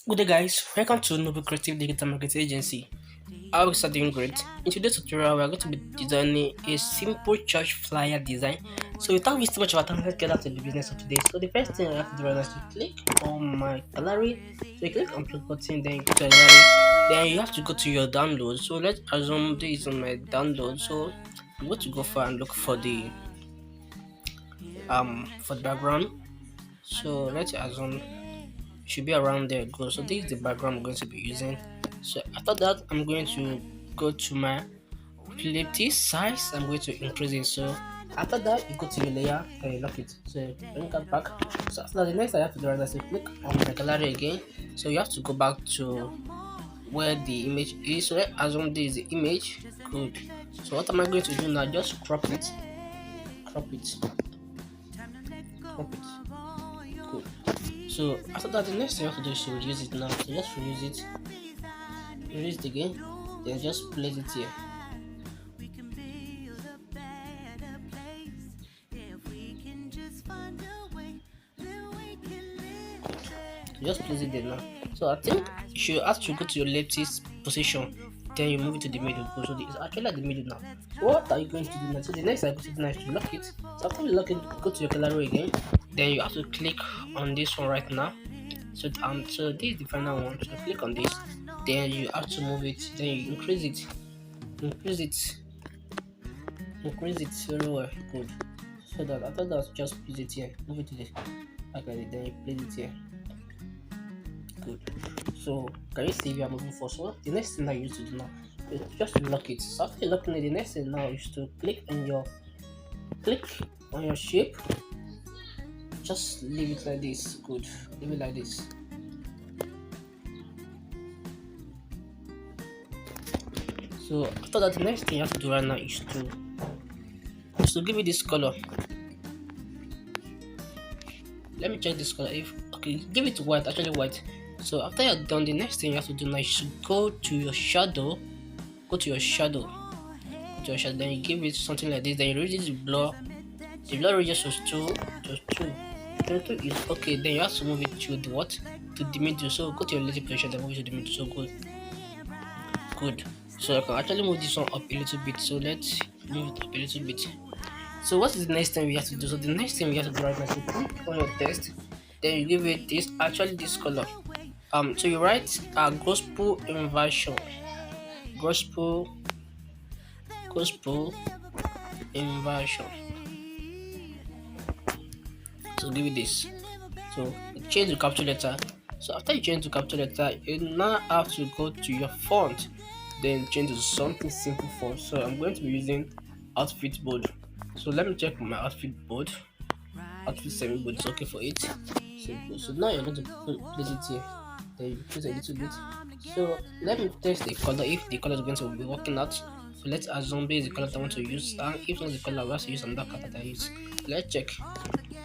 Good day, guys. Welcome to Noble Creative Digital Marketing Agency. I will start doing great. In today's tutorial, we are going to be designing a simple church flyer design. So, without wasting much of our time, let's get out to the business of today. So, the first thing I have to do right now is to click on my gallery. So, you click on plus button, then you go to your gallery. Then you have to go to your download. So, let's assume this is on my download. So, I'm going to go for and look for the background. So, let's assume should be around there. Go. So this is the background I'm going to be using. So after that, I'm going to go to my quality size. I'm going to increase it. So after that, you go to your layer and you lock it. So bring that back. So after that, the next I have to do is to click on my gallery again. So you have to go back to where the image is. So let's assume this is the image. Good. So what am I going to do now? Just crop it. Crop it. Crop it. Good. So after that, the next thing you have to do is to reduce it now. So just reduce it again, then just place it here. Just place it there now. So I think you should have to go to your latest position, then you move it to the middle. So it's actually at the middle now. So what are you going to do now? So the next thing now is to lock it. So after you lock it, go to your gallery again. Then you have to click on this one right now. So this is the final one. So click on this. Then you have to move it. Then you increase it very well. Good. So that after that, just place it here. Move it to the back like it. Then you place it here. Good. So can you see we are moving forward? So the next thing that you need to do now is just to lock it. So after locking it, the next thing now is to click on your shape. Just leave it like this. Good. Leave it like this. So after that, the next thing you have to do right now is to give it this color. Let me check this color. Give it white, actually white. So after you're done, the next thing you have to do now is to go to your shadow. Then you give it something like this. Then you reduce the blur. The blur radius was 2. Is okay. Then you have to move it to the middle. So go to your relative position, then move it to the middle. So good. So I can actually move this one up a little bit. So let's move it up a little bit. So what is the next thing we have to do? So the next thing we have to do right now is to click on your text. Then you give it this color. So you write gospel inversion. Gospel inversion. So give it this. So change the capital letter. So after you change the capital letter, you now have to go to your font, then change to something simple font. So I'm going to be using outfit bold. So let me check my outfit bold. Outfit semi bold is okay for it. So now you're going to place it here. Then you place a little bit. So let me test the color if the color is going to be working out. So let's assume this is the color I want to use, and if not the color I want to use another color that I use. Let's check.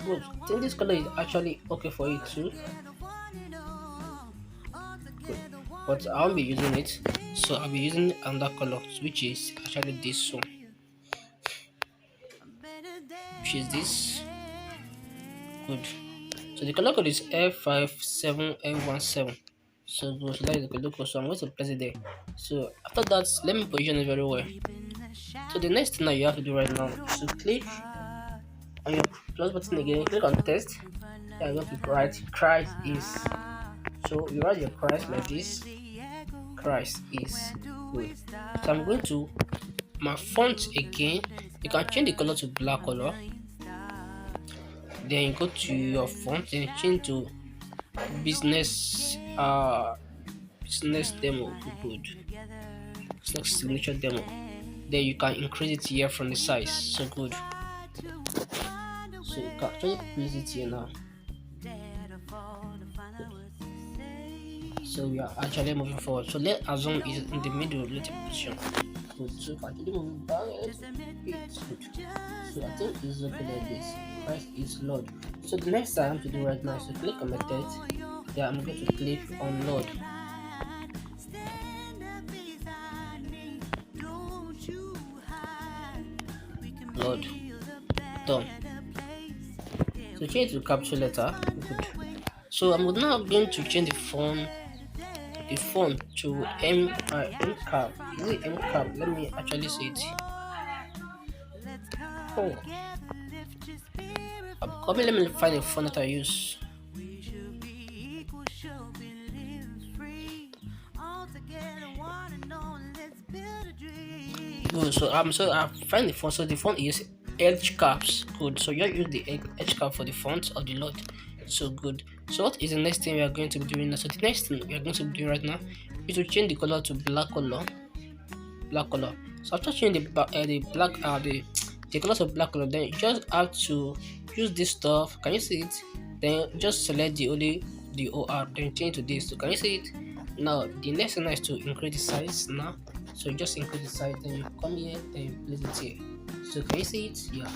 Good. I think this color is actually okay for it too. Good. But I won't be using it, so I'll be using another color, which is actually this one, which is this. Good. So the color code is F57F17. So that is the color code. So I'm going to place it there. So after that, let me position it very well. So the next thing that you have to do right now is to click on your plus button again. Click on text. I'm going to write Christ is. So you write your Christ like this. Christ is. Good. So I'm going to my font again. You can change the color to black color. Then you go to your font and change to business demo. Good. It's like signature demo. Then you can increase it here from the size. So good. So you can actually place it here now. So we are actually moving forward. So let's assume is in the middle relative position. Good. So if I actually move it back a little bit. Good. So I think it's okay like this. Christ is Lord. So the next thing I have to do right now is to click on my text. Yeah, I'm going to click on Lord. Done. So change to capital letter. Good. So I'm now going to change the font the font to M cap. Is it M cap? Let me actually see it. Oh, come let me find the font that I use. Good. So I find the font. So the font is edge caps. Good. So you use the edge cap for the font of the lot. So good. So what is the next thing we are going to be doing now? So the next thing we are going to be doing right now is to change the color to black color. Black color. So after changing the black the colors of black color, then you just have to use this stuff. Can you see it? Then just select the OR, then change to this. So can you see it? Now the next thing is to increase the size now. So you just increase the size, then you come here, then you place it here. So can you see it? Yeah.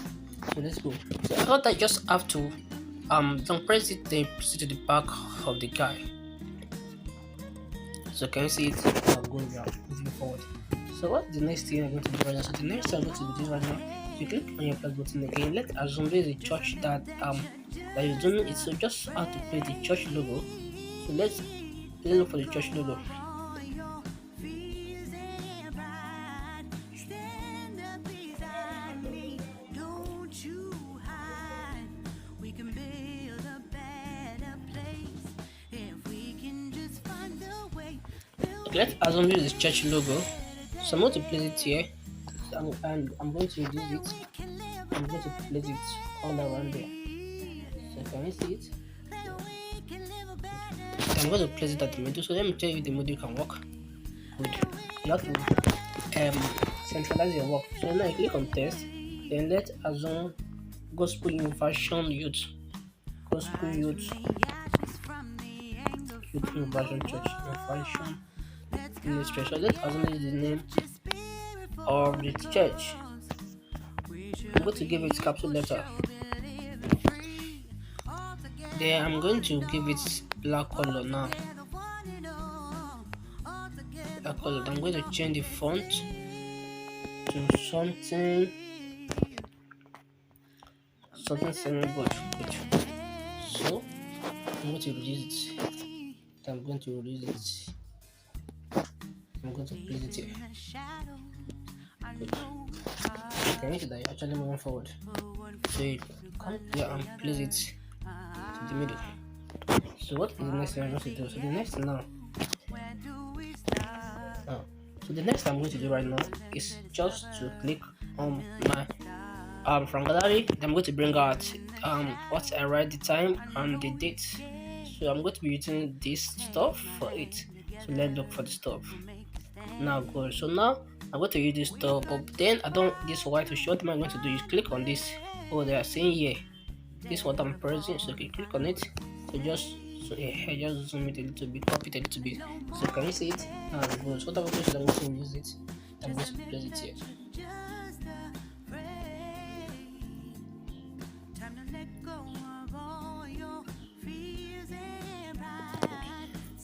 So let's go. So I thought I just have to don't press it, then press it to the back of the guy. So can you see it? Going down, moving forward. So what's the next thing I'm going to do right now? So the next thing I'm going to be doing right now, you click on your plus button again. Let's assume there is a church that you're doing it. So just have to play the church logo. So let's look for the church logo. Let's assume this is church logo. So I'm going to place it here, and I'm going to use it. I'm going to place it all around there. So can you see it? So I'm going to place it at the middle. So let me tell you if the middle can work. Good. You have to centralize your work. So now you click on test. Then let's assume Gospel Inversion Youth. Gospel Youth Inversion Church Inversion Ministry. So let's assume this is the name of the church. I'm going to give it capital letter. Then I'm going to give it black color now. Black color. I'm going to change the font to something semi good. So I'm going to release it. I'm going to release it. I'm going to place it here. Good. Can you see that you're actually moving forward? So you come here and place it to the middle. So what is the next thing I'm going to do? So the next thing now. So the next thing I'm going to do right now is just to click on my from gallery. Then I'm going to bring out what I write the time and the date. So I'm going to be using this stuff for it. So let's look for the stuff. Now good. So now I'm going to use this stuff, but then I don't this white to show. What am I going to do is click on this. Oh, they are saying here. This is what I'm pressing. So okay, click on it. So just zoom it a little bit, pop it a little bit. So can you see it? Now good. So what I'm going to do, I'm going to use it. I'm going to place it here.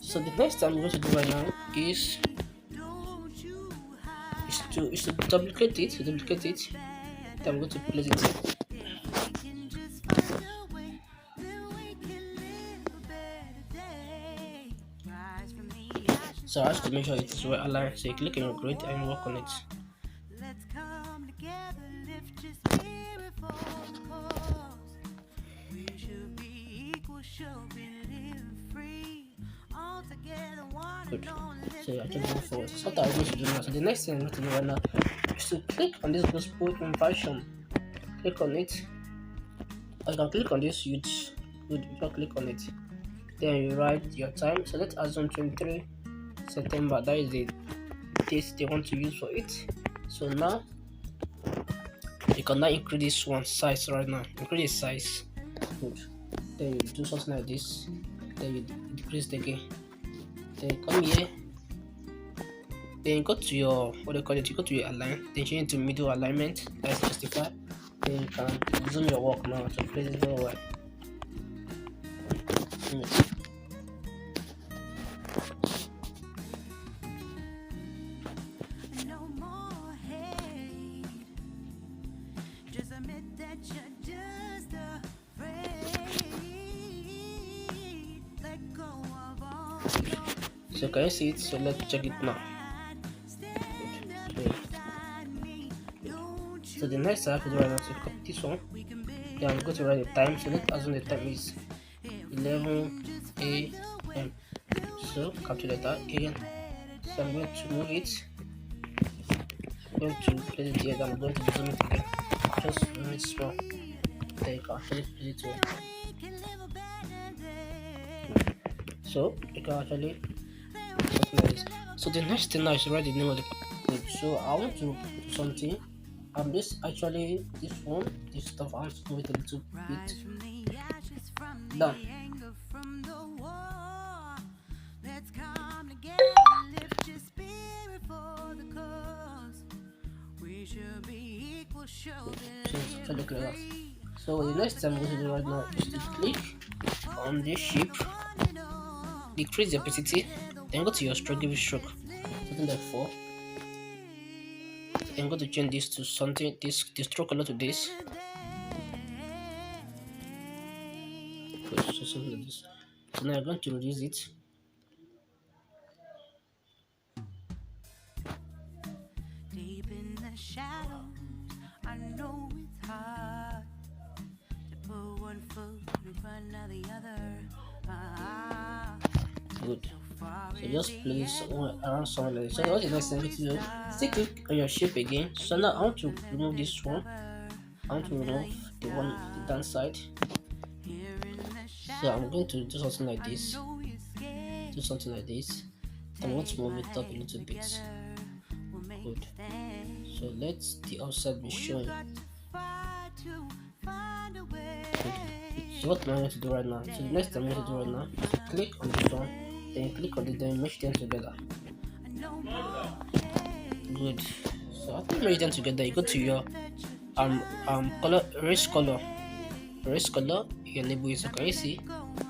So the next thing I'm going to do right now is to duplicate it. Then I'm going to place it. So I have to make sure it is well aligned. So you click on your grid and work on it. Good. So you're actually moving forward. So what I'm going to do now. So the next thing I'm going to do right now is to click on this gospel inversion. Click on it. Or you can click on this youth. Good. You can click on it. Then you write your time. So let's assume 23 September. That is the date they want to use for it. So now you can now increase this one size right now. Increase the size. Good. Then you do something like this. Then you decrease it again. Then come here. Then go to your You go to your align. Then change it to middle alignment. That's justify. Then you can zoom your work now to place it very well. So can you see it? So let's check it now. Good. So the next I have to do right now is to copy this one. Then I'm going to write the time. So let's assume the time is 11 a.m. So calculate that again. So I'm going to move it. I'm going to place it here. Then I'm going to zoom it again. Just zoom it small. There you can actually place it here. So you can actually something like this. So the next thing now is to write the name of the code. So I want to do something. This actually this one, this stuff I want to move it a little bit down. So it's actually clear. So the next thing I'm going to do right now is to click on this shape, decrease the opacity, then go to your stroke, give it stroke, something like 4. Then go to change this to something, this stroke color to this. So something like this. So now I'm going to reduce it. Deep in the shadows, I know it's hard to put one foot in front of the other. Good. So just place somewhere around somewhere like this. So what the next thing to do? Still click on your shape again. So now I want to remove this one. I want to remove the one the down side. So I'm going to do something like this. Do something like this. I'm going to move it up a little bit. Good. So let the outside be shown. Good. So what am I going to do right now? So the next thing I'm going to do right now is to click on this one, then click on the then mesh them together. Good. So after you mesh them together, you go to your color erase color. You enable it. So can you see?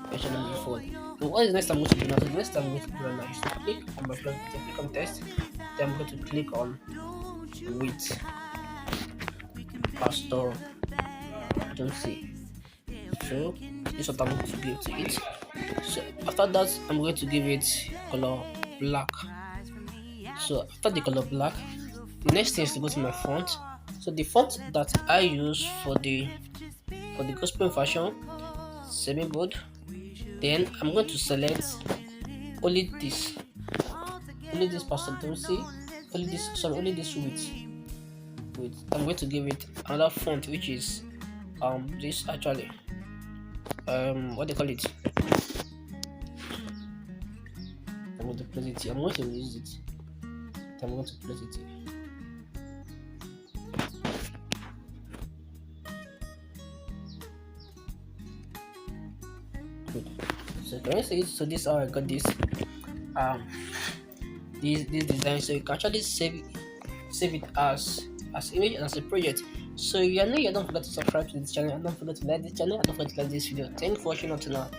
Mention before. So what is the next I'm going to do now? So the next time I'm going to do right now is to click on my friend, click on test. Then I'm going to click on width pastor. Don't see. So this is what I'm going to give to it. So after that I'm going to give it color black. So after the color black, the next thing is to go to my font. So the font that I use for the gospel version, semi bold. Then I'm going to select only this pastel. Don't see only this width. I'm going to give it another font which is this actually what they call it. I'm going to place it here. I'm going to use it. I'm going to place it here. Good. So can you see it? So this is how I got this this design. So you can actually save it as image and as a project. So if you are new here, don't forget to subscribe to this channel and don't forget to like this channel and don't forget to like this video. Thank you for watching up to now.